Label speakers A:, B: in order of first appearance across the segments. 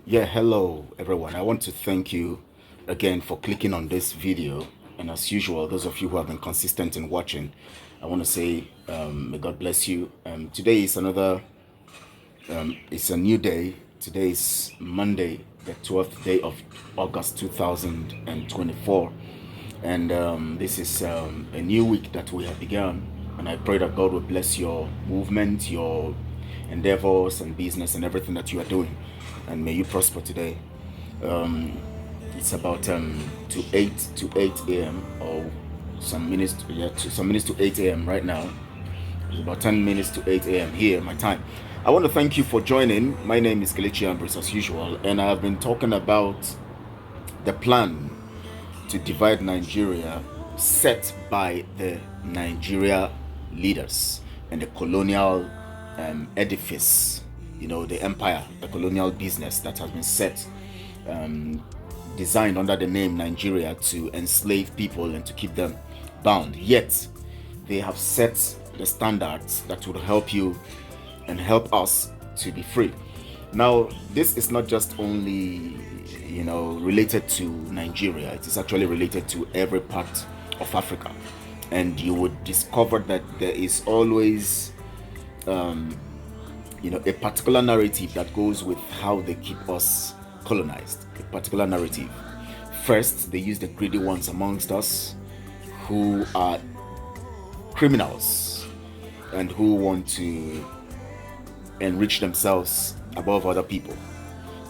A: Yeah, hello everyone. I want to thank you again for clicking on this video. And as usual, those of you who have been consistent in watching, I want to say, may God bless you. Today is it's a new day. Today is Monday, the 12th day of August 2024. And this is a new week that we have begun. And I pray that God will bless your movement, your endeavors and business and everything that you are doing. And may you prosper today. It's about to 8 a.m. or some minutes to 8 a.m. right now. It's about 10 minutes to 8 a.m. here, my time. I want to thank you for joining. My name is Kelechi Ambrose as usual, and I have been talking about the plan to divide Nigeria set by the Nigeria leaders and the colonial edifice, the empire, the colonial business that has been set, designed under the name Nigeria to enslave people and to keep them bound. Yet, they have set the standards that would help you and help us to be free. Now, this is not just only related to Nigeria. It is actually related to every part of Africa, and you would discover that there is always a particular narrative that goes with how they keep us colonized. A particular narrative. First, they use the greedy ones amongst us who are criminals and who want to enrich themselves above other people.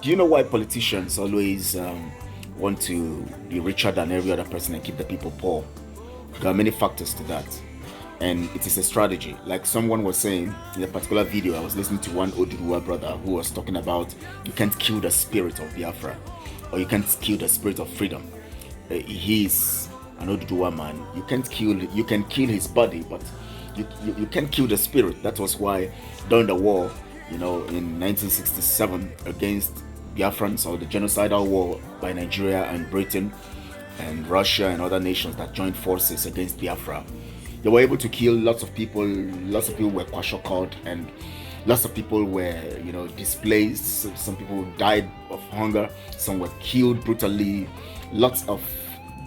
A: Do you know why politicians always want to be richer than every other person and keep the people poor? There are many factors to that, and it is a strategy. Like someone was saying in a particular video, I was listening to one Oduduwa brother who was talking about you can't kill the spirit of Biafra, or you can't kill the spirit of freedom. He's an Oduduwa man. You can kill his body, but you can't kill the spirit. That was why during the war, in 1967 against Biafrans, or the genocidal war by Nigeria and Britain and Russia and other nations that joined forces against Biafra, they were able to kill lots of people. Lots of people were kwashiorkored, and lots of people were displaced. Some people died of hunger, some were killed brutally. Lots of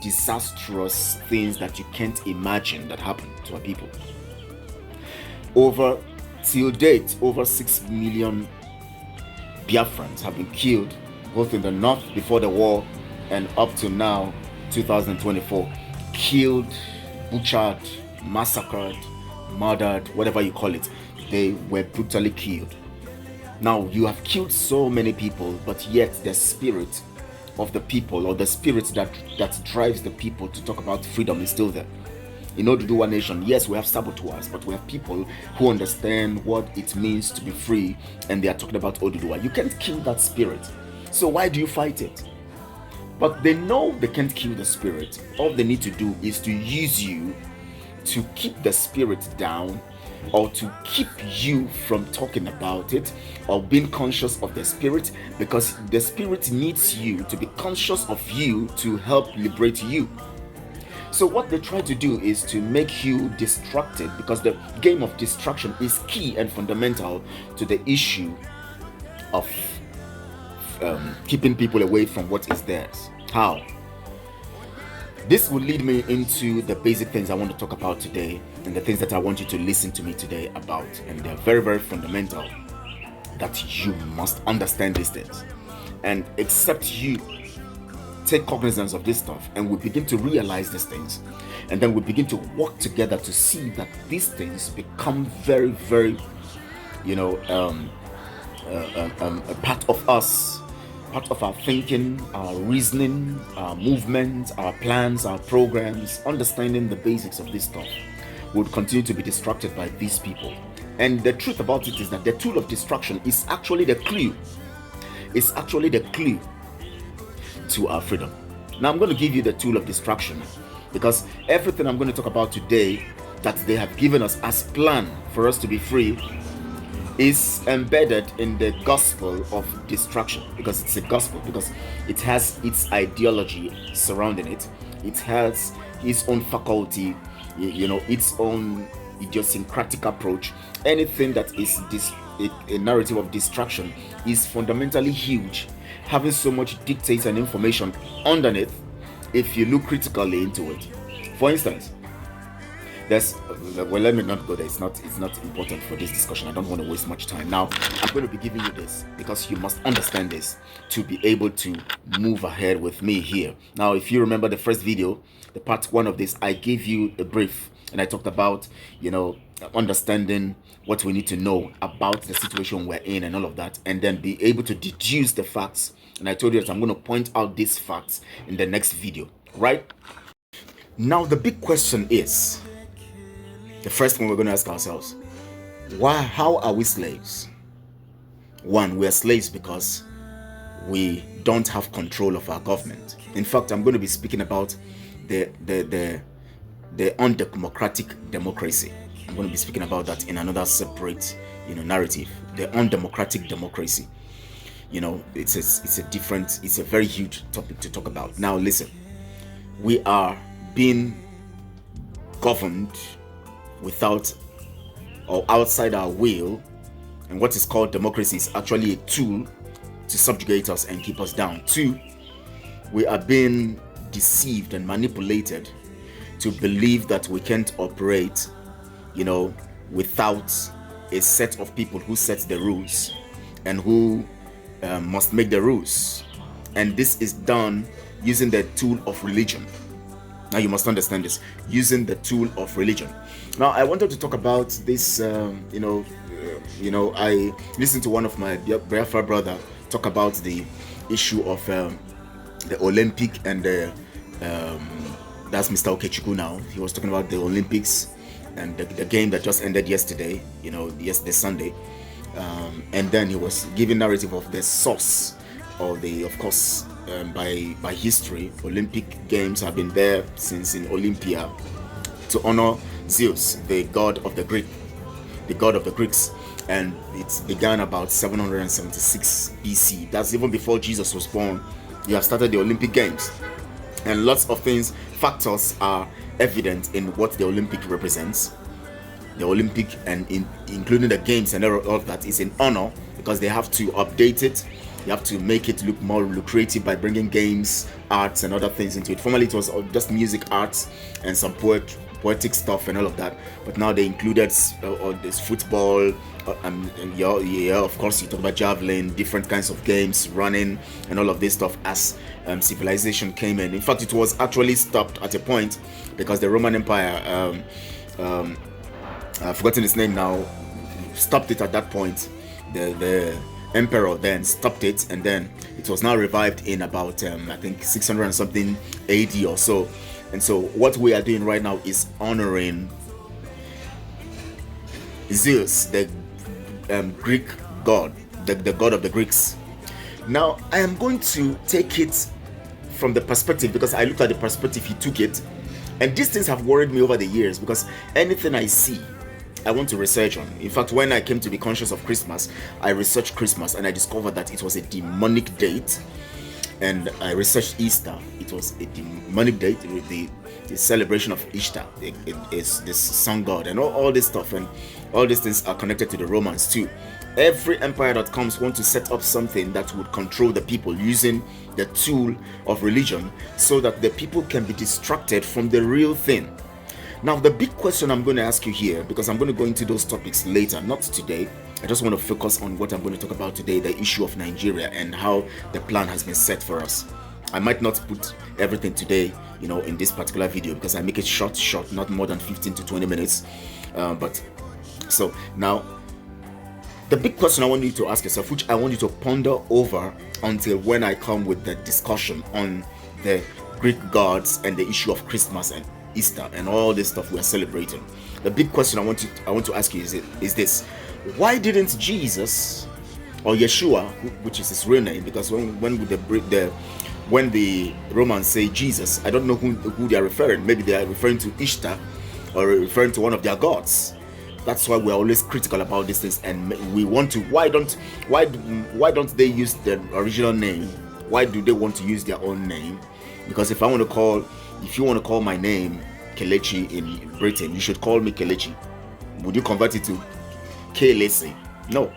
A: disastrous things that you can't imagine that happened to our people. Till date, over 6 million Biafrans have been killed, both in the north before the war and up to now, 2024. Killed, butchered, massacred, murdered, whatever you call it. They were brutally killed. Now, you have killed so many people, but yet the spirit of the people, or the spirit that drives the people to talk about freedom, is still there. In order to do one nation, yes, we have saboteurs, but we have people who understand what it means to be free, and they are talking about Oduduwa. You can't kill that spirit. So why do you fight it? But they know they can't kill the spirit. All they need to do is to use you to keep the spirit down, or to keep you from talking about it or being conscious of the spirit, because the spirit needs you to be conscious of you to help liberate you. So what they try to do is to make you distracted, because the game of distraction is key and fundamental to the issue of keeping people away from what is theirs. How? This will lead me into the basic things I want to talk about today, and the things that I want you to listen to me today about. And they're very, very fundamental, that you must understand these things. And except you take cognizance of this stuff and we begin to realize these things, and then we begin to work together to see that these things become very, very a part of us, part of our thinking, our reasoning, our movement, our plans, our programs. Understanding the basics of this stuff, we would continue to be distracted by these people. And the truth about it is that the tool of distraction is actually the clue. It's actually the clue to our freedom. Now I'm going to give you the tool of distraction, because everything I'm going to talk about today that they have given us as plan for us to be free is embedded in the gospel of distraction, because it's a gospel, because it has its ideology surrounding it. It has its own its own idiosyncratic approach. Anything that is a narrative of distraction is fundamentally huge, having so much dictates and information underneath if you look critically into it. For instance, there's well, let me not go there. It's not important for this discussion. I don't want to waste much time. Now I'm going to be giving you this because you must understand this to be able to move ahead with me here. Now, if you remember the first video, the part one of this, I gave you a brief and I talked about, understanding what we need to know about the situation we're in and all of that, and then be able to deduce the facts. And I told you that I'm going to point out these facts in the next video, right? Now the big question is, the first one we're going to ask ourselves, how are we slaves? One, we are slaves because we don't have control of our government. In fact, I'm going to be speaking about the undemocratic democracy. I'm going to be speaking about that in another separate, narrative. The undemocratic democracy. It's a very huge topic to talk about. Now, listen, we are being governed without or outside our will, and what is called democracy is actually a tool to subjugate us and keep us down. Two, we are being deceived and manipulated to believe that we can't operate, without a set of people who set the rules and who must make the rules. And this is done using the tool of religion. Now you must understand this, using the tool of religion. Now I wanted to talk about this, I listened to one of my Biafra brother talk about the issue of the Olympic and that's Mr. Okechukwu now. He was talking about the Olympics and the game that just ended yesterday, yesterday Sunday. And then he was giving narrative of the source of by history. Olympic games have been there since in Olympia to honor Zeus, the god of the Greeks, and it began about 776 BC. That's even before Jesus was born. You have started the Olympic Games, and lots of factors are evident in what the Olympic represents. The Olympic, and including the games and all of that, is in honor because they have to update it. You have to make it look more lucrative by bringing games, arts, and other things into it. Formerly, it was just music, arts, and some poetic stuff and all of that. But now they included all this football, of course, you talk about javelin, different kinds of games, running, and all of this stuff as civilization came in. In fact, it was actually stopped at a point because the Roman Empire, I've forgotten his name now, stopped it at that point. The emperor then stopped it, and then it was now revived in about I think 600 and something AD or so. And so what we are doing right now is honoring Zeus, the Greek god, the god of the Greeks. Now I am going to take it from the perspective, because I looked at the perspective he took it, and these things have worried me over the years, because anything I see I want to research on. In fact, when I came to be conscious of Christmas, I researched Christmas and I discovered that it was a demonic date. And I researched Easter. It was a demonic date, the celebration of Easter. It is this sun god and all this stuff, and all these things are connected to the Romans too. Every empire that comes wants to set up something that would control the people using the tool of religion so that the people can be distracted from the real thing. Now, the big question I'm going to ask you here, because I'm going to go into those topics later, not today. I just want to focus on what I'm going to talk about today, the issue of Nigeria and how the plan has been set for us. I might not put everything today, in this particular video, because I make it short, not more than 15 to 20 minutes. But so now, the big question I want you to ask yourself, which I want you to ponder over until when I come with the discussion on the Greek gods and the issue of Christmas and Easter and all this stuff we're celebrating. The big question I want to ask you is this: why didn't Jesus or Yeshua, which is his real name, because when the Romans say Jesus, I don't know who they are referring. Maybe they are referring to Ishtar or referring to one of their gods. That's why we're always critical about these things, and we want to. Why don't they use the original name? Why do they want to use their own name? Because if you want to call my name Kelechi in Britain, you should call me Kelechi. Would you convert it to Kelesi? No.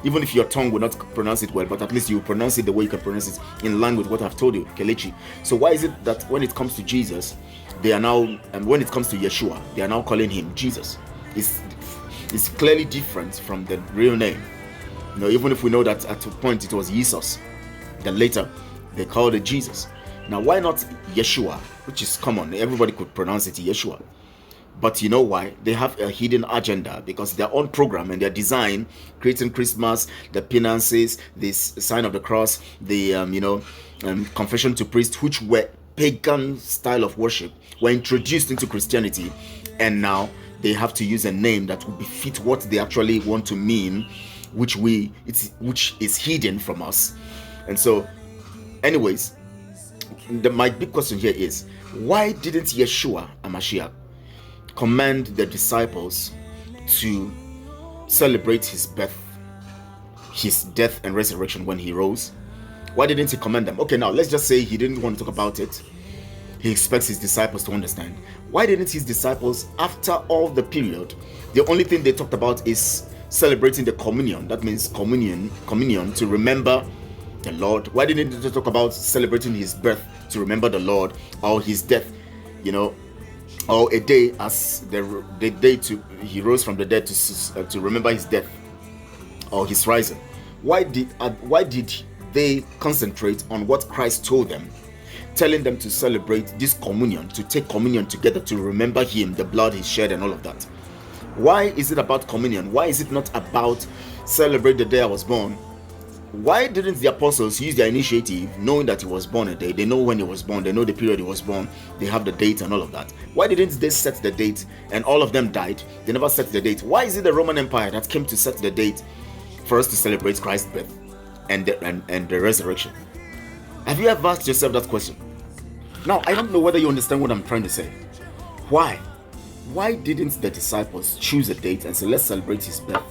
A: Even if your tongue will not pronounce it well, but at least you pronounce it the way you can pronounce it, in line with what I've told you, Kelechi. So why is it that when it comes to Jesus, they are now, and when it comes to Yeshua, they are now calling him Jesus? It's clearly different from the real name. Even if we know that at a point it was Jesus, then later they called it Jesus. Now, why not Yeshua, which is common? Everybody could pronounce it Yeshua. But you know why? They have a hidden agenda, because their own program and their design, creating Christmas, the penances, this sign of the cross, the confession to priest, which were pagan style of worship, were introduced into Christianity, and now they have to use a name that would befit what they actually want to mean, which is hidden from us. And so, anyways, my big question here is, why didn't Yeshua HaMashiach command the disciples to celebrate his birth, his death and resurrection when he rose? Why didn't he command them? Okay, now let's just say he didn't want to talk about it. He expects his disciples to understand. Why didn't his disciples, after all the period, the only thing they talked about is celebrating the communion? That means communion to remember the Lord. Why didn't they talk about celebrating his birth to remember the Lord, or his death, or a day as the day he rose from the dead to remember his death or his rising? Why did they concentrate on what Christ told them, telling them to celebrate this communion, to take communion together, to remember him, the blood he shed and all of that? Why is it about communion? Why is it not about celebrate the day I was born? Why didn't the apostles use their initiative, knowing that he was born a day? They know when he was born, they know the period he was born, they have the date and all of that. Why didn't they set the date? And all of them died, they never set the date. Why is it the Roman Empire that came to set the date for us to celebrate Christ's birth and the resurrection? Have you ever asked yourself that question? Now, I don't know whether you understand what I'm trying to say. Why didn't the disciples choose a date and say, let's celebrate his birth?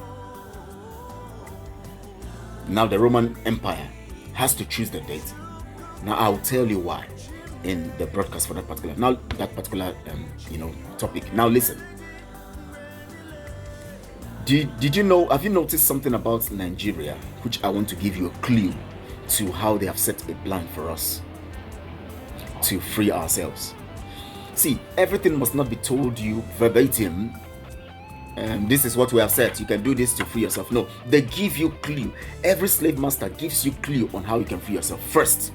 A: Now the Roman Empire has to choose the date. Now I'll tell you why in the broadcast for that particular topic. Now listen. Did you know? Have you noticed something about Nigeria, which I want to give you a clue to how they have set a plan for us to free ourselves? See, everything must not be told you verbatim. This is what we have said, you can do this to free yourself. No, they give you clue. Every slave master gives you clue on how you can free yourself. First,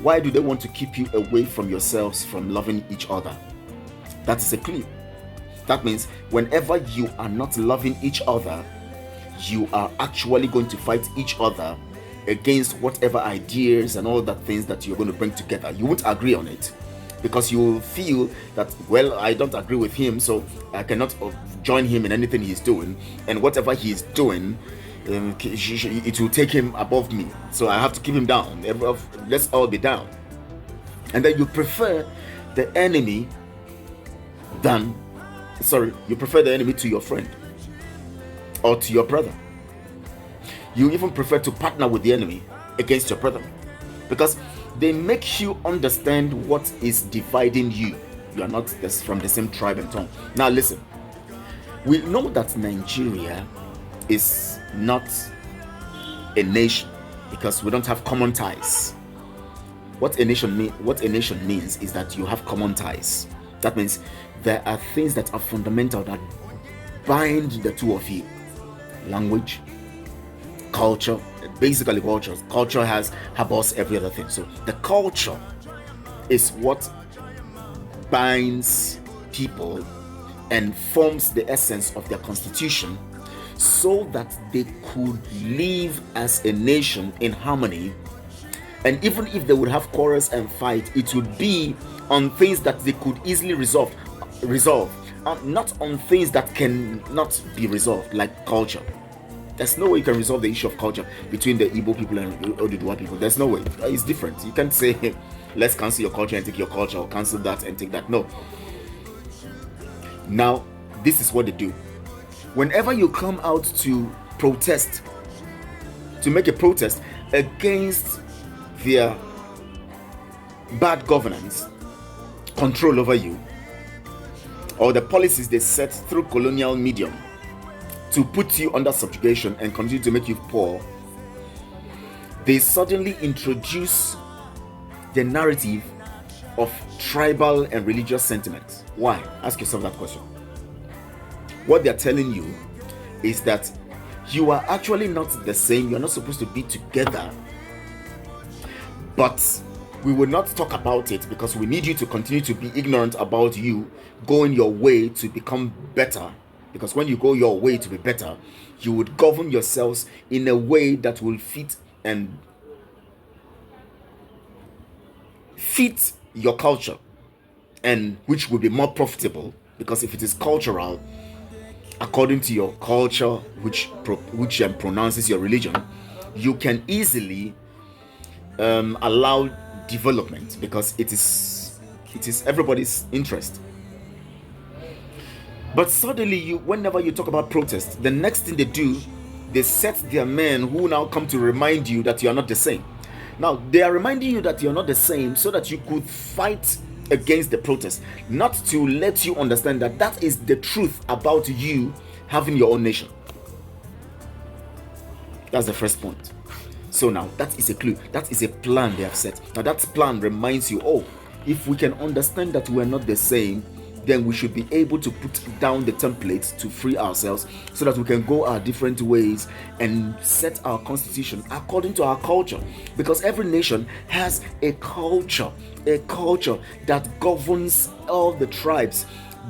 A: why do they want to keep you away from yourselves, from loving each other? That is a clue. That means whenever you are not loving each other, you are actually going to fight each other against whatever ideas and all that things that you're going to bring together. You won't agree on it, because you will feel that, well, I don't agree with him, so I cannot join him in anything he's doing, and whatever he's doing, it will take him above me, so I have to keep him down. Let's all be down. And then you prefer the enemy to your friend or to your brother. You even prefer to partner with the enemy against your brother, because they make you understand what is dividing you. You are not from the same tribe and tongue. Now listen, we know that Nigeria is not a nation because we don't have common ties. What a nation means is that you have common ties. That means there are things that are fundamental that bind the two of you. Language, culture, basically culture. Culture has us every other thing. So the culture is what binds people and forms the essence of their constitution, so that they could live as a nation in harmony. And even if they would have quarrels and fight, it would be on things that they could easily resolve, not on things that cannot be resolved, like culture. There's no way you can resolve the issue of culture between the Igbo people and Oduduwa people. There's no way. It's different. You can't say, let's cancel your culture and take your culture, or cancel that and take that. No. Now, this is what they do. Whenever you come out to protest, to make a protest against their bad governance, control over you, or the policies they set through colonial medium, to put you under subjugation and continue to make you poor, they suddenly introduce the narrative of tribal and religious sentiments. Why? Ask yourself that question. What they're telling you is that you are actually not the same. You're not supposed to be together. But we will not talk about it because we need you to continue to be ignorant about you going your way to become better. Because when you go your way to be better, you would govern yourselves in a way that will fit your culture, and which will be more profitable. Because if it is cultural, according to your culture, which pronounces your religion, you can easily allow development because it is everybody's interest. But suddenly, whenever you talk about protest, the next thing they do, they set their men who now come to remind you that you are not the same. Now, they are reminding you that you are not the same so that you could fight against the protest, not to let you understand that that is the truth about you having your own nation. That's the first point. So now, that is a clue. That is a plan they have set. Now, that plan reminds you, oh, if we can understand that we are not the same, then we should be able to put down the templates to free ourselves so that we can go our different ways and set our constitution according to our culture. Because every nation has a culture that governs all the tribes.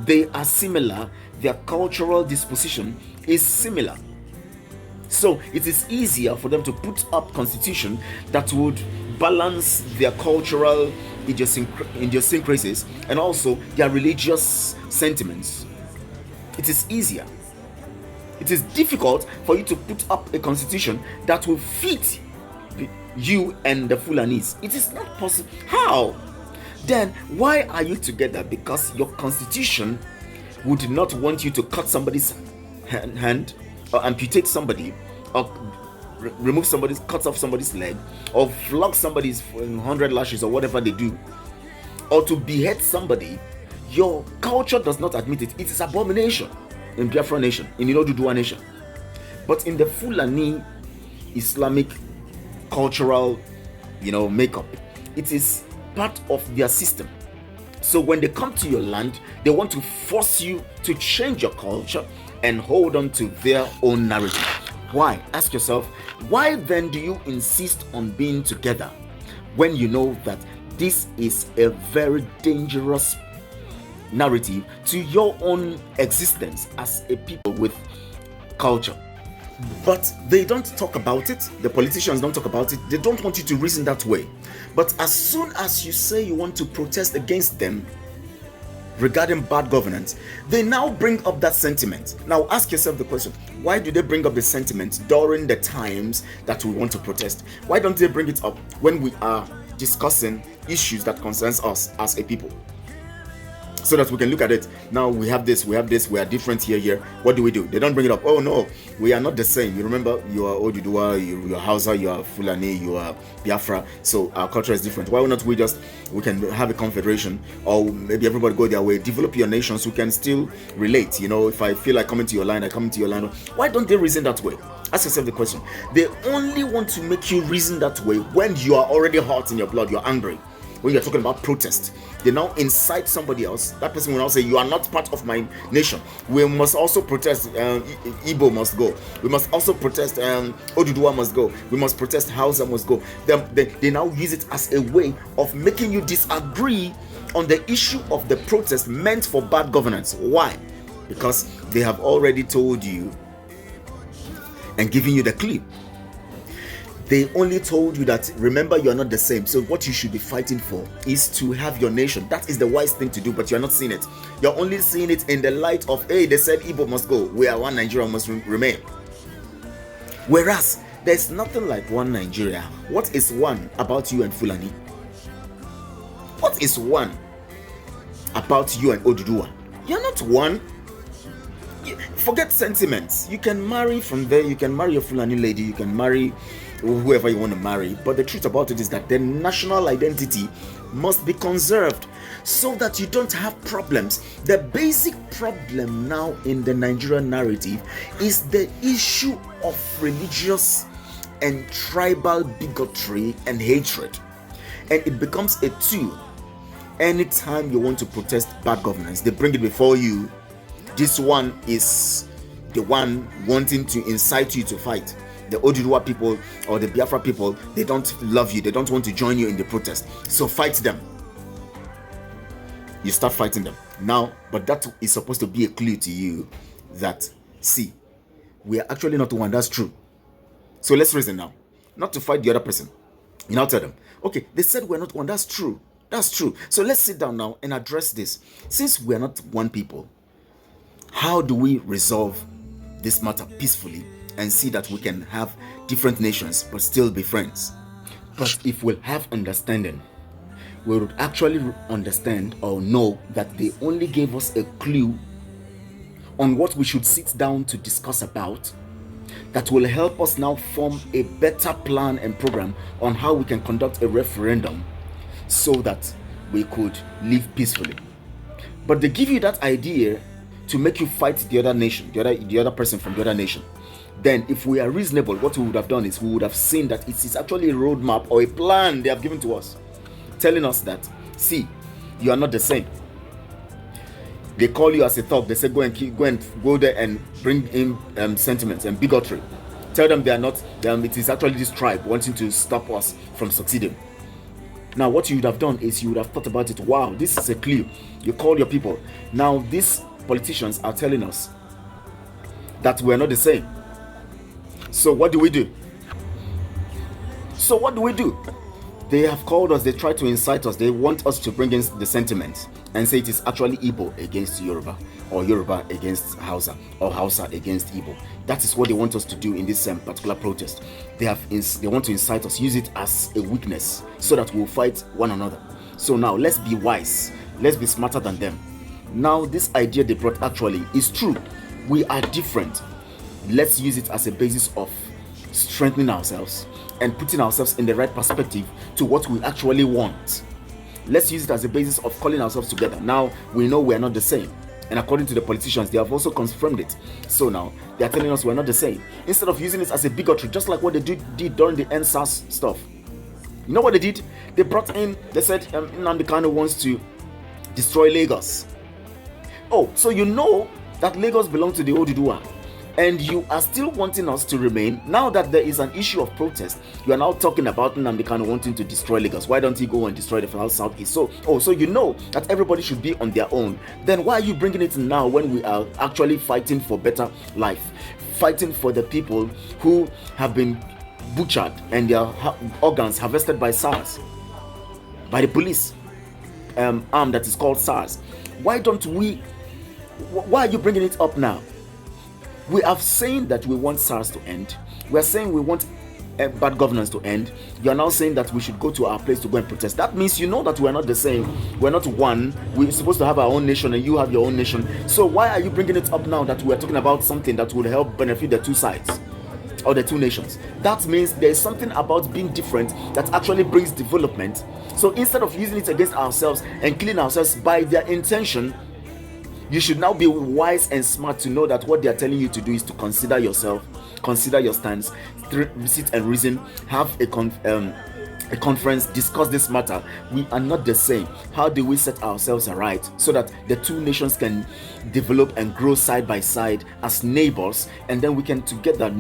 A: They are similar. Their cultural disposition is similar. So it is easier for them to put up constitution that would balance their cultural idiosyncrasies and also their religious sentiments. It is easier. It is difficult for you to put up a constitution that will fit you and the Fulanis. It is not possible. How? Then why are you together? Because your constitution would not want you to cut somebody's hand or amputate somebody or cut off somebody's leg or flog somebody's 100 lashes or whatever they do, or to behead somebody. Your culture does not admit it. It is abomination in Biafra nation, in Oduduwa nation. But in the Fulani Islamic cultural makeup, it is part of their system. So when they come to your land, they want to force you to change your culture and hold on to their own narrative. Why? Ask yourself, why then do you insist on being together when you know that this is a very dangerous narrative to your own existence as a people with culture? But they don't talk about it. The politicians don't talk about it. They don't want you to reason that way. But as soon as you say you want to protest against them regarding bad governance, they now bring up that sentiment. Now ask yourself the question, why do they bring up the sentiment during the times that we want to protest? Why don't they bring it up when we are discussing issues that concerns us as a people? So that we can look at it. Now we have this, we are different here. What do? They don't bring it up. Oh no, we are not the same. You remember, you are Oduduwa, you are Hausa, you are Fulani, you are Biafra. So our culture is different. Why not we can have a confederation, or maybe everybody go their way, develop your nations who can still relate. If I feel like coming to your land, I come to your land. Why don't they reason that way? Ask yourself the question. They only want to make you reason that way when you are already hot in your blood, you're angry. When you're talking about protest, they now incite somebody else. That person will now say, you are not part of my nation. We must also protest, Igbo must go. We must also protest, Oduduwa must go. We must protest, Hausa must go. They now use it as a way of making you disagree on the issue of the protest meant for bad governance. Why? Because they have already told you and given you the clue. They only told you that, remember, you are not the same. So what you should be fighting for is to have your nation. That is the wise thing to do, but you're not seeing it. You're only seeing it in the light of, hey, they said Igbo must go. We are one Nigeria must remain. Whereas, there's nothing like one Nigeria. What is one about you and Fulani? What is one about you and Oduduwa? You're not one. Forget sentiments. You can marry from there. You can marry a Fulani lady. You can marry whoever you want to marry. But the truth about it is that the national identity must be conserved so that you don't have problems. The basic problem now in the Nigerian narrative is the issue of religious and tribal bigotry and hatred, and it becomes a tool. Anytime you want to protest bad governance, they bring it before you. This one is the one wanting to incite you to fight. The Oduduwa people or the Biafra people, they don't love you, they don't want to join you in the protest, so fight them. You start fighting them now, but that is supposed to be a clue to you that, see, we are actually not the one. That's true. So let's reason now, not to fight the other person. You now tell them, okay, they said we're not one. That's true. That's true. So let's sit down now and address this. Since we're not one people, how do we resolve this matter peacefully and see that we can have different nations but still be friends? But if we'll have understanding, we would actually understand or know that they only gave us a clue on what we should sit down to discuss about, that will help us now form a better plan and program on how we can conduct a referendum so that we could live peacefully. But they give you that idea to make you fight the other nation, the other person from the other nation. Then if we are reasonable, what we would have done is we would have seen that it is actually a roadmap or a plan they have given to us, telling us that, see, you are not the same. They call you as a thug. They say go there and bring in sentiments and bigotry. Tell them they are not. It is actually this tribe wanting to stop us from succeeding. Now, what you would have done is you would have thought about it. Wow, this is a clue. You call your people. Now, these politicians are telling us that we are not the same. So what do we do? They have called us. They try to incite us. They want us to bring in the sentiments and say it is actually Igbo against Yoruba, or Yoruba against Hausa, or Hausa against Igbo. That is what they want us to do in this particular protest. They want to incite us, use it as a weakness so that we'll fight one another. So now let's be wise. Let's be smarter than them. Now this idea they brought actually is true. We are different. Let's use it as a basis of strengthening ourselves and putting ourselves in the right perspective to what we actually want. Let's use it as a basis of calling ourselves together. Now we know we are not the same, and according to the politicians, they have also confirmed it. So now they are telling us we're not the same, instead of using it as a bigotry, just like what they did during the NSAS stuff. You know what they did? They brought in, they said Nnamdi Kanu wants to destroy Lagos. Oh, so you know that Lagos belongs to the Oduduwa, and you are still wanting us to remain. Now that there is an issue of protest, you are now talking about Nnamdi Kanu wanting to destroy Lagos. Why don't he go and destroy the southeast? So you know that everybody should be on their own. Then why are you bringing it now when we are actually fighting for better life, fighting for the people who have been butchered and their organs harvested by SARS, by the police arm that is called SARS? Why are you bringing it up now? We are saying that we want SARS to end. We are saying we want bad governance to end. You are now saying that we should go to our place to go and protest. That means you know that we are not the same. We're not one. We're supposed to have our own nation and you have your own nation. So why are you bringing it up now that we are talking about something that will help benefit the two sides or the two nations? That means there is something about being different that actually brings development. So instead of using it against ourselves and killing ourselves by their intention, you should now be wise and smart to know that what they are telling you to do is to consider yourself, consider your stance, sit and reason, have a conference, discuss this matter. We are not the same. How do we set ourselves right so that the two nations can develop and grow side by side as neighbors, and then we can together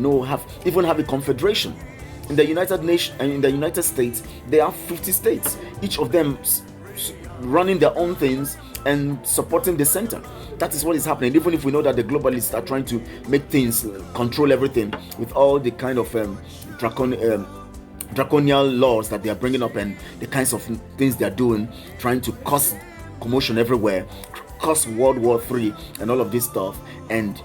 A: even have a confederation? In the United States, there are 50 states, each of them running their own things and supporting the center. That is what is happening. Even if we know that the globalists are trying to make things, control everything with all the kind of draconian laws that they are bringing up and the kinds of things they are doing, trying to cause commotion everywhere, cause World War III and all of this stuff, and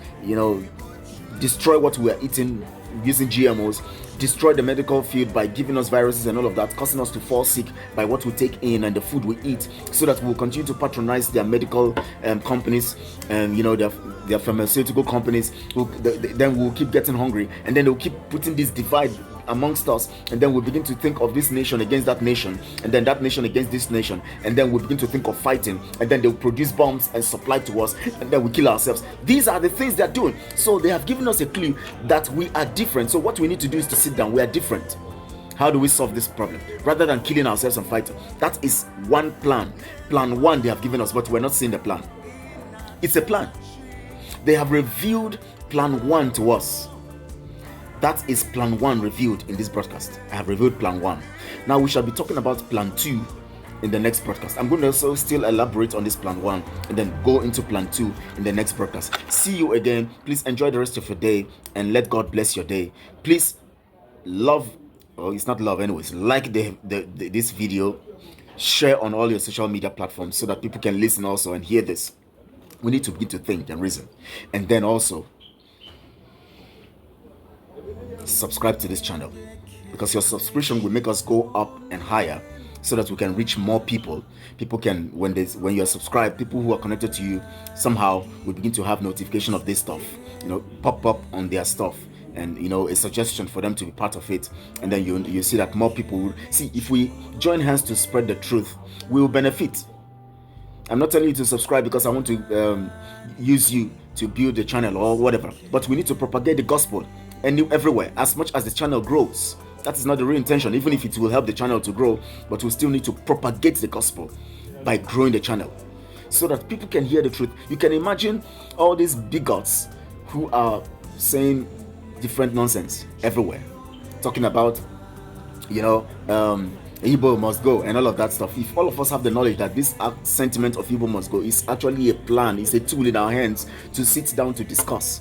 A: destroy what we are eating using GMOs, destroy the medical field by giving us viruses and all of that, causing us to fall sick by what we take in and the food we eat, so that we'll continue to patronize their medical companies and their pharmaceutical companies. Then we'll keep getting hungry, and then they'll keep putting this divide amongst us, and then we begin to think of this nation against that nation, and then that nation against this nation, and then we begin to think of fighting, and then they'll produce bombs and supply to us, and then we kill ourselves. These are the things they're doing. So they have given us a clue that we are different. So what we need to do is to sit down. We are different. How do we solve this problem rather than killing ourselves and fighting? That is one plan. Plan one they have given us, but we're not seeing the plan. It's a plan. They have revealed plan one to us. That is plan one revealed in this broadcast. I have revealed plan one. Now we shall be talking about plan two in the next broadcast. I'm going to also still elaborate on this plan one and then go into plan two in the next broadcast. See you again. Please enjoy the rest of your day and let God bless your day. Please love, or it's not love anyways, like this video, share on all your social media platforms so that people can listen also and hear this. We need to begin to think and reason. And then also subscribe to this channel, because your subscription will make us go up and higher so that we can reach more people. People can, when you are subscribed, people who are connected to you somehow will begin to have notification of this stuff, pop up on their stuff, and a suggestion for them to be part of it. And then you see that more people will see. If we join hands to spread the truth, we will benefit. I'm not telling you to subscribe because I want to use you to build the channel or whatever, but we need to propagate the gospel everywhere as much as the channel grows. That is not the real intention, even if it will help the channel to grow, but we still need to propagate the gospel by growing the channel so that people can hear the truth. You can imagine all these bigots who are saying different nonsense everywhere, talking about Igbo must go and all of that stuff. If all of us have the knowledge that this sentiment of Igbo must go is actually a plan, it's a tool in our hands to sit down to discuss,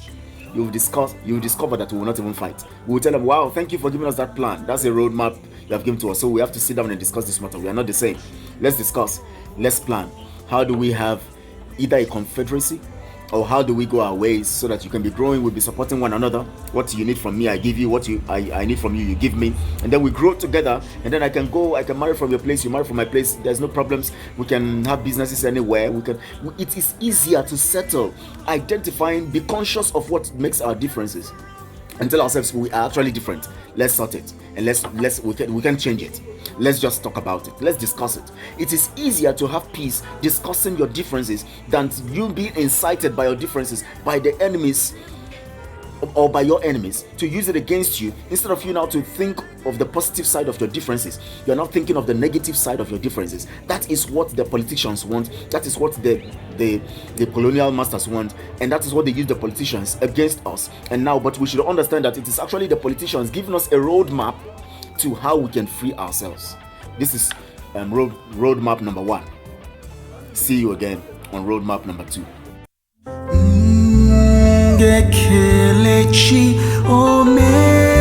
A: you'll discover that we will not even fight. We will tell them, wow, thank you for giving us that plan. That's a roadmap you have given to us. So we have to sit down and discuss this matter. We are not the same. Let's discuss. Let's plan. How do we have either a confederacy, or how do we go our ways so that you can be growing, we'll be supporting one another. What you need from me, I give you. What I need from you, you give me. And then we grow together. And then I can marry from your place, you marry from my place. There's no problems. We can have businesses anywhere. It is easier to settle, identifying, be conscious of what makes our differences, and tell ourselves we are actually different. Let's sort it, and we can change it. Let's just talk about it. Let's discuss it. It is easier to have peace discussing your differences than you being incited by your differences by the enemies or by your enemies to use it against you. Instead of you now to think of the positive side of your differences, you're not thinking of the negative side of your differences. That is what the politicians want. That is what the colonial masters want, and that is what they use the politicians against us. And now, but we should understand that it is actually the politicians giving us a roadmap to how we can free ourselves. This is roadmap number one. See you again on roadmap number two. Kelechi omema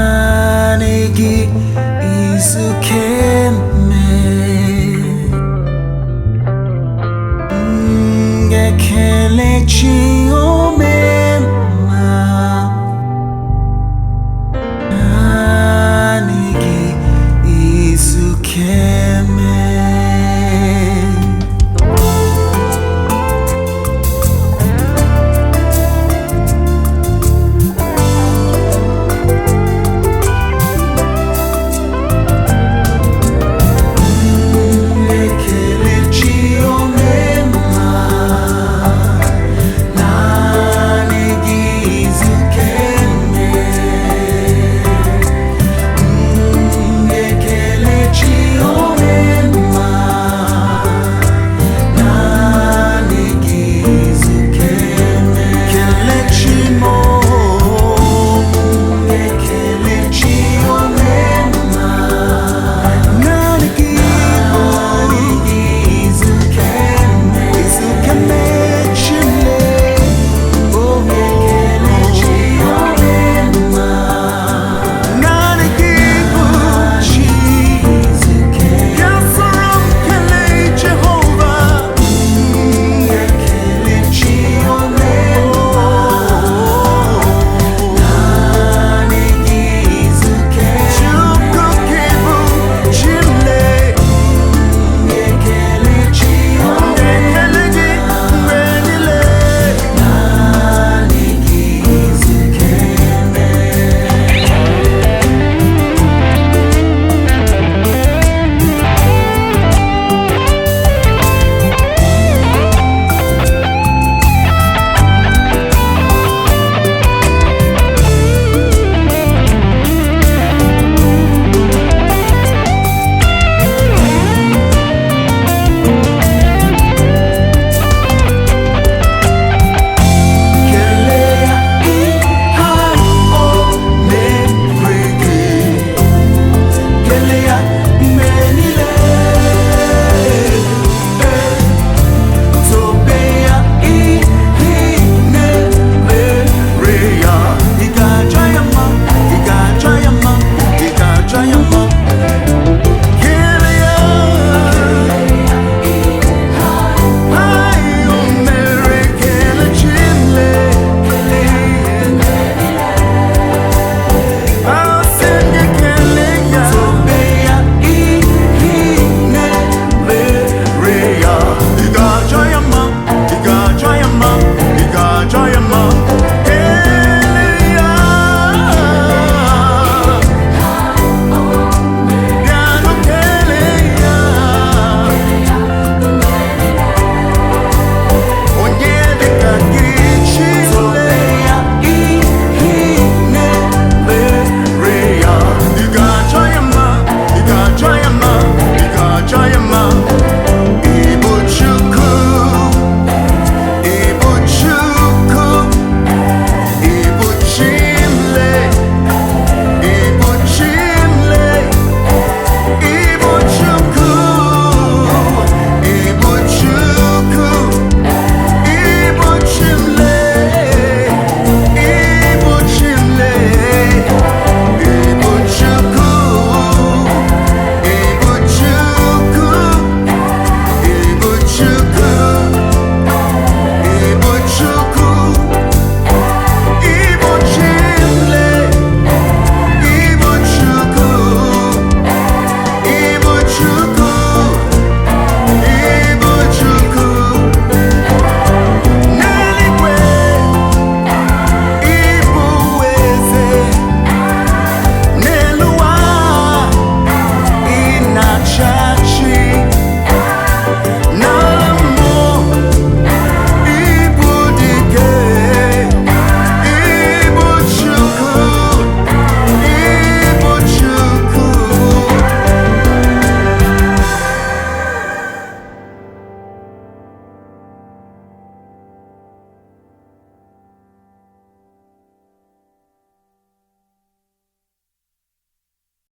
A: nanegi izukeme Kelechi